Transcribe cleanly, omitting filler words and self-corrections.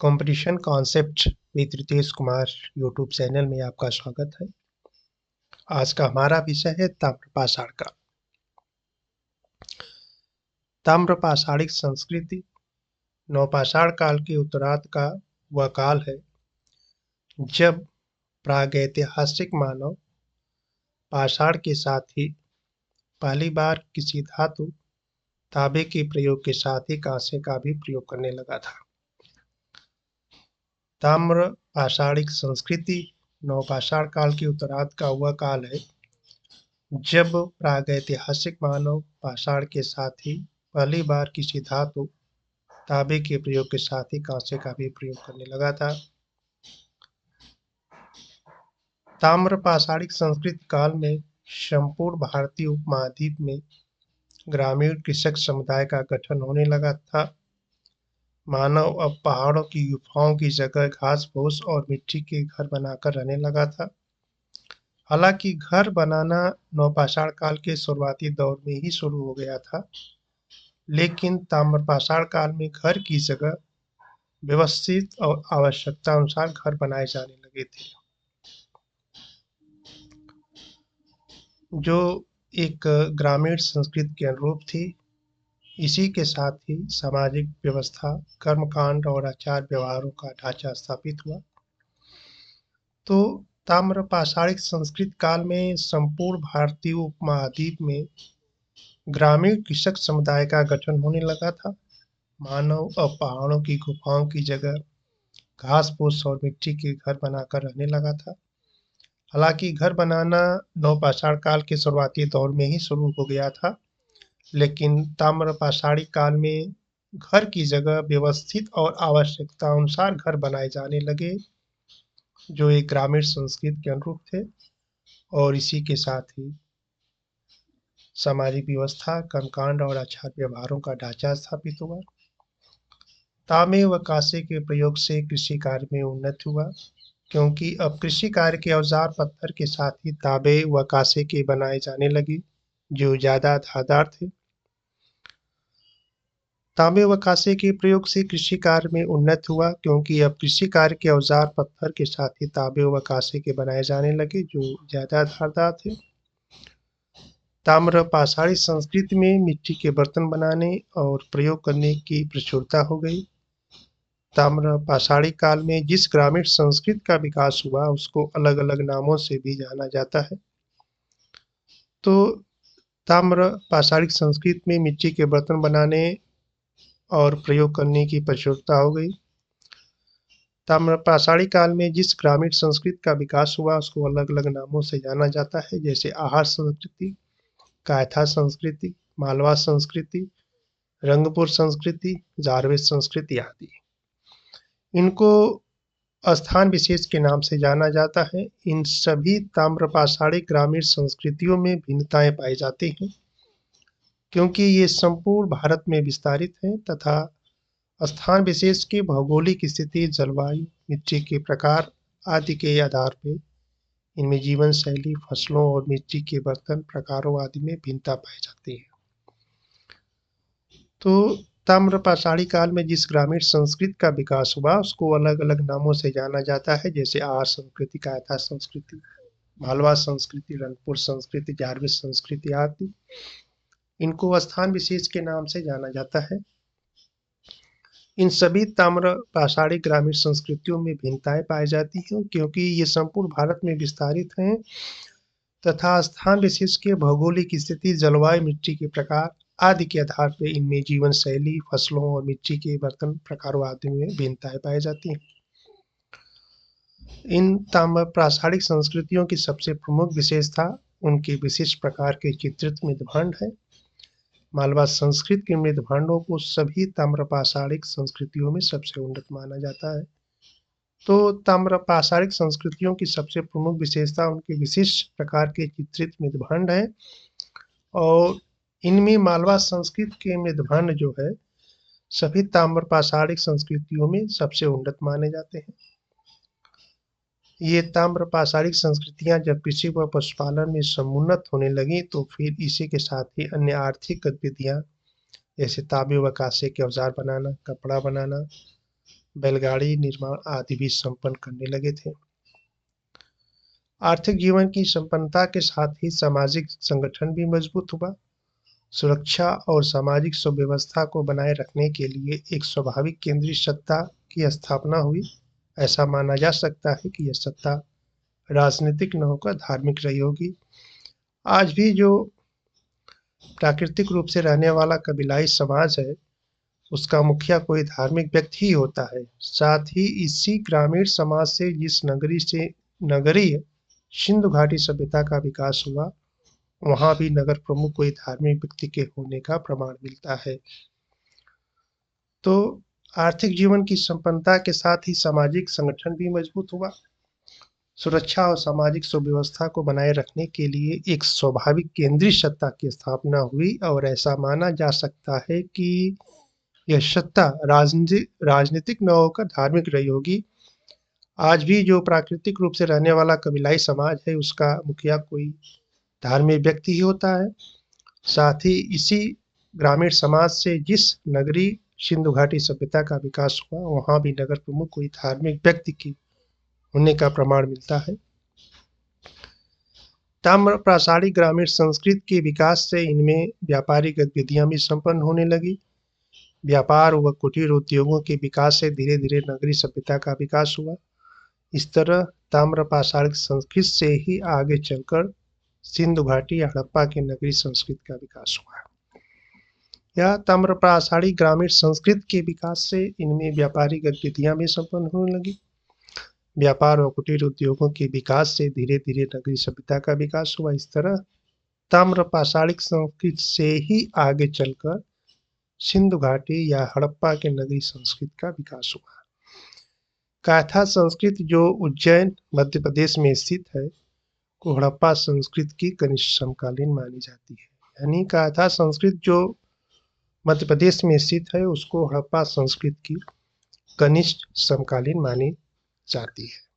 Competition concept with Ritesh Kumar YouTube channel में आपका स्वागत है। आज का हमारा विषय है ताम्रपाषाण काल। ताम्रपाषाणिक संस्कृति नवपाषाण काल के उत्तरार्ध का वह काल है जब प्रागैतिहासिक मानव पाषाण के साथ ही पहली बार किसी धातु तांबे के प्रयोग के साथ ही कांसे का भी प्रयोग करने लगा था। ताम्र पाषाणिक संस्कृति नवपाषाण काल के उत्तरार्ध का वह काल है जब प्रागैतिहासिक मानव पाषाण के साथ ही पहली बार किसी धातु तांबे के प्रयोग के साथ ही कांसे का भी प्रयोग करने लगा था। ताम्र पाषाणिक संस्कृति काल में संपूर्ण भारतीय उपमहाद्वीप में ग्रामीण कृषक समुदाय का गठन होने लगा था। मानव अब पहाड़ों की गुफाओं की जगह घास फूस और मिट्टी के घर बनाकर रहने लगा था। हालांकि घर बनाना नवपाषाण काल के शुरुआती दौर में ही शुरू हो गया था, लेकिन ताम्रपाषाण काल में घर की जगह व्यवस्थित और आवश्यकता अनुसार घर बनाए जाने लगे थे, जो एक ग्रामीण संस्कृति के अनुरूप थी। इसी के साथ ही सामाजिक व्यवस्था, कर्मकांड और आचार व्यवहारों का ढांचा स्थापित हुआ। तो ताम्रपाषाणिक संस्कृति काल में संपूर्ण भारतीय उपमहाद्वीप में ग्रामीण कृषक समुदाय का गठन होने लगा था। मानव अब पहाड़ों की गुफाओं की जगह घास फूस और मिट्टी के घर बनाकर रहने लगा था। हालांकि घर बनाना नवपाषाण काल के शुरुआती दौर में ही शुरू हो गया था, लेकिन ताम्रपाषाणी काल में घर की जगह व्यवस्थित और आवश्यकता अनुसार घर बनाए जाने लगे, जो एक ग्रामीण संस्कृति के अनुरूप थे। और इसी के साथ ही सामाजिक व्यवस्था, कर्मकांड और आचार व्यवहारों का ढांचा स्थापित हुआ। तांबे व कांसे के प्रयोग से कृषि कार्य में उन्नति हुआ, क्योंकि अब कृषि कार्य के औजार पत्थर के साथ ही तांबे व कांसे के बनाए जाने लगे, जो ज्यादा धारदार थे। तांबे व कांसे के प्रयोग से कृषि कार्य में उन्नति हुआ, क्योंकि अब कृषि कार्य के औजार पत्थर के साथ ही तांबे व कांसे के बनाए जाने लगे, जो ज्यादा धारदार थे। ताम्रपाषाणी संस्कृति में मिट्टी के बर्तन बनाने और प्रयोग करने की प्रचुरता हो गई। ताम्रपाषाणी काल में जिस ग्रामीण संस्कृति का विकास हुआ उसको अलग अलग नामों से भी जाना जाता है। तो ताम्रपाषाणी संस्कृति में मिट्टी के बर्तन बनाने और प्रयोग करने की प्रचुरता हो गई। ताम्रपाषाणी काल में जिस ग्रामीण संस्कृति का विकास हुआ उसको अलग अलग नामों से जाना जाता है, जैसे आहार संस्कृति, कायथा संस्कृति, मालवा संस्कृति, रंगपुर संस्कृति, जारवेद संस्कृति आदि। इनको स्थान विशेष के नाम से जाना जाता है। इन सभी ताम्रपाषाणी ग्रामीण संस्कृतियों में भिन्नताएं पाई जाती हैं, क्योंकि ये संपूर्ण भारत में विस्तारित हैं तथा स्थान विशेष की भौगोलिक स्थिति, जलवायु, मिट्टी के प्रकार आदि के आधार पर इनमें जीवन शैली, फसलों और मिट्टी के बर्तन प्रकारों आदि में भिन्नता पाई जाती है। तो ताम्रपाषाणी काल में जिस ग्रामीण संस्कृति का विकास हुआ उसको अलग अलग नामों से जाना जाता है, जैसे आहार संस्कृति, कायथा संस्कृति, मालवा संस्कृति, रंगपुर संस्कृति, जारवेद संस्कृति आदि। इनको स्थान विशेष के नाम से जाना जाता है। इन सभी ताम्रपाषाणी ग्रामीण संस्कृतियों में भिन्नताएं पाई जाती हैं, क्योंकि ये संपूर्ण भारत में विस्तारित हैं तथा स्थान विशेष के भौगोलिक स्थिति, जलवायु, मिट्टी के प्रकार आदि के आधार पर इनमें जीवन शैली, फसलों और मिट्टी के बर्तन प्रकारों आदि में भिन्नताएं पाई जाती हैं। इन ताम्रपाषाणिक संस्कृतियों की सबसे प्रमुख विशेषता उनके विशिष्ट प्रकार के चित्रित मृदभांड है। मालवा संस्कृति के मृदभांडों को सभी ताम्रपाषाणिक संस्कृतियों में सबसे उन्नत माना जाता है। तो ताम्रपाषाणिक संस्कृतियों की सबसे प्रमुख विशेषता उनके विशिष्ट प्रकार के चित्रित मृदभांड है, और इनमें मालवा संस्कृति के मृदभांड जो है सभी ताम्रपाषाणिक संस्कृतियों में सबसे उन्नत माने जाते हैं। ये ताम्रपाषाणिक संस्कृतियां जब कृषि व पशुपालन में समुन्नत होने लगी तो फिर इसी के साथ ही अन्य आर्थिक गतिविधियां जैसे तांबे व कांसे के औजार बनाना, कपड़ा बनाना, बैलगाड़ी निर्माण आदि भी संपन्न करने लगे थे। आर्थिक जीवन की संपन्नता के साथ ही सामाजिक संगठन भी मजबूत हुआ। सुरक्षा और सामाजिक सुव्यवस्था को बनाए रखने के लिए एक स्वाभाविक केंद्रीय सत्ता की स्थापना हुई। ऐसा माना जा सकता है कि यह सत्ता राजनीतिक न होकर धार्मिक रही होगी। आज भी जो प्राकृतिक रूप से रहने वाला कबीलाई समाज है, उसका मुखिया कोई धार्मिक व्यक्ति ही होता है। साथ ही इसी ग्रामीण समाज से जिस नगरीय सिंधु घाटी सभ्यता का विकास हुआ, वहां भी नगर प्रमुख कोई धार्मिक व्यक्ति के होने का प्रमाण मिलता है। तो आर्थिक जीवन की संपन्नता के साथ ही सामाजिक संगठन भी मजबूत हुआ। सुरक्षा और सामाजिक सुव्यवस्था को बनाए रखने के लिए एक स्वाभाविक केंद्रीय सत्ता की स्थापना हुई और ऐसा माना जा सकता है कि यह सत्ता राजनीतिक न होकर धार्मिक रही होगी। आज भी जो प्राकृतिक रूप से रहने वाला कबीलाई समाज है, उसका मुखिया कोई धार्मिक व्यक्ति ही होता है। साथ ही इसी ग्रामीण समाज से जिस नगरीय सिंधु घाटी सभ्यता का विकास हुआ, वहां भी नगर प्रमुख कोई धार्मिक व्यक्ति की होने का प्रमाण मिलता है। ताम्र प्रासादी ग्रामीण संस्कृति के विकास से इनमें व्यापारिक गतिविधियां भी संपन्न होने लगी। व्यापार व कुटीर उद्योगों के विकास से धीरे धीरे नगरीय सभ्यता का विकास हुआ। इस तरह ताम्र प्रासादिक संस्कृति से ही आगे चलकर सिंधु घाटी या हड़प्पा की नगरीय संस्कृति का विकास हुआ। यह ताम्र प्रासादी ग्रामीण संस्कृति के विकास से इनमें व्यापारिक गतिविधियां भी संपन्न होने लगी। व्यापार और कुटीर उद्योगों के विकास से धीरे धीरे नगरीय सभ्यता का विकास हुआ। इस तरह ताम्र प्रासादिक संस्कृति से ही आगे चलकर सिंधु घाटी या हड़प्पा के नगरीय संस्कृति का विकास हुआ। कायथा संस्कृति जो उज्जैन मध्य प्रदेश में स्थित है, को हड़प्पा संस्कृति की कनिष्ठ समकालीन मानी जाती है। यानी कायथा संस्कृति जो मध्य प्रदेश में स्थित है, उसको हड़प्पा संस्कृति की कनिष्ठ समकालीन मानी जाती है।